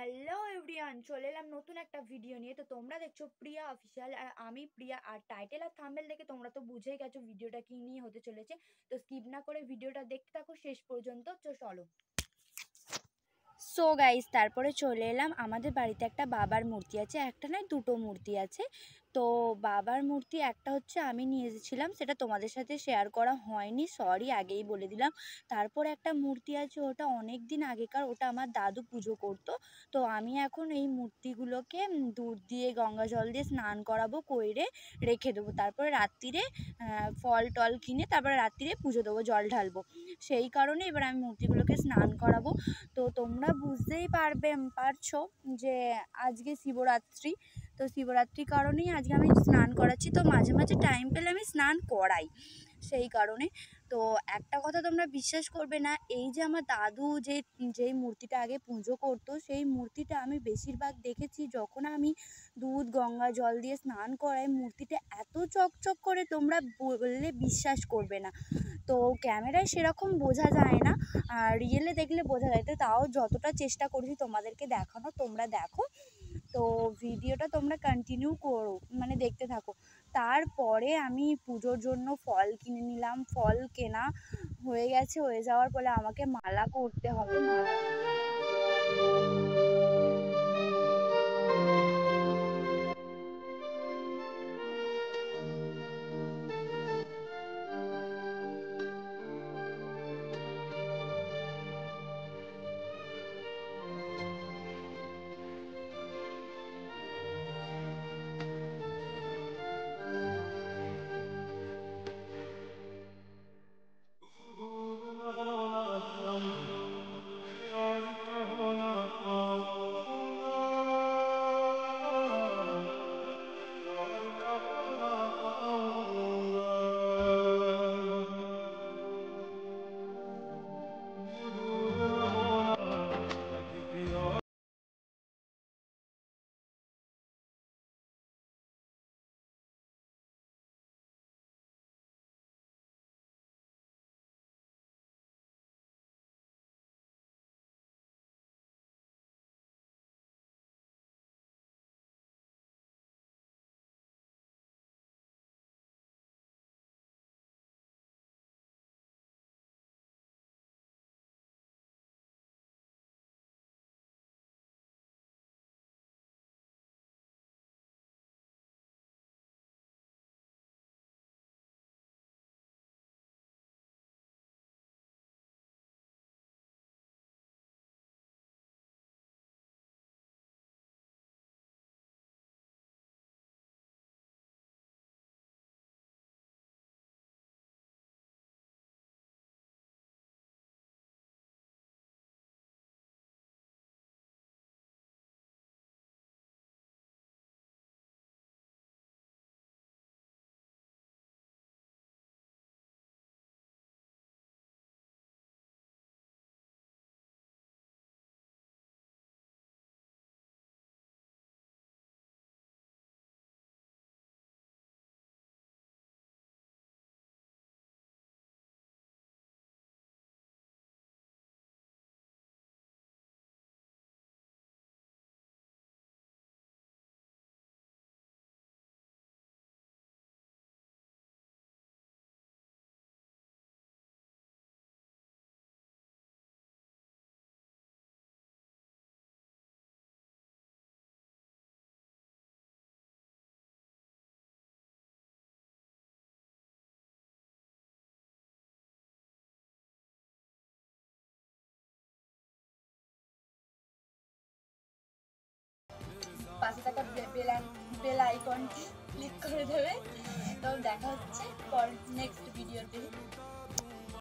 Hello everyone, চলে এলাম নতুন একটা ভিডিও নিয়ে। তো তোমরা দেখছো প্রিয়া অফিসিয়াল, আর আমি প্রিয়া। আর টাইটেল আর থাম্বনেল দেখে তোমরা তো বুঝেই গেছো ভিডিওটা কি নিয়ে হতে চলেছে। তো স্কিপ না করে ভিডিওটা দেখতে থাকো শেষ পর্যন্ত। তো চলো। সো গাইস, তারপরে চলে এলাম। আমাদের বাড়িতে একটা বাবার মূর্তি আছে, একটা নয় দুটো মূর্তি আছে। তো বাবার মূর্তি একটা হচ্ছে আমি নিয়ে এসেছিলাম, সেটা তোমাদের সাথে শেয়ার করা হয়নি, সরি, আগেই বলে দিলাম। তারপর একটা মূর্তি আছে, ওটা অনেক দিন আগেকার, ওটা আমার দাদু পুজো করতো। তো আমি এখন এই মূর্তিগুলোকে দুধ দিয়ে গঙ্গা জল দিয়ে স্নান করাবো, কইরে রেখে দেবো। তারপরে রাত্রিরে ফল টল কিনে তারপরে রাত্রিরে পুজো দেবো, জল ঢালবো। সেই কারণে এবার আমি মূর্তিগুলোকে স্নান করাবো। তো তোমরা বুঝতেই পারছো যে আজকে শিবরাত্রি। তো শিবরাত্রির কারণেই আজকে আমি স্নান করাচ্ছি। তো মাঝে মাঝে টাইম পেলে আমি স্নান করাই, সেই কারণে। তো একটা কথা তোমরা বিশ্বাস করবে না, এই যে আমার দাদু যেই মূর্তিটা আগে পুজো করতো, সেই মূর্তিটা আমি বেশিরভাগ দেখেছি যখন আমি দুধ গঙ্গা জল দিয়ে স্নান করাই, মূর্তিটা এত চকচক করে তোমরা বললে বিশ্বাস করবে না। তো ক্যামেরায় সেরকম বোঝা যায় না, আর রিয়েলে দেখলে বোঝা যায়। তো তাও যতটা চেষ্টা করেছি তোমাদেরকে দেখানো, তোমরা দেখো। তো ভিডিওটা তোমরা কন্টিনিউ করো, মানে দেখতে থাকো। তারপরে আমি পুজোর জন্য ফল কিনে নিলাম। ফল কেনা হয়ে গেছে, হয়ে যাওয়ার পরে আমাকে মালা করতে হবে। পাশে থাকা বেল আইকনটি ক্লিক করে দেবে। তো দেখা হচ্ছে পর নেক্সট ভিডিওতে।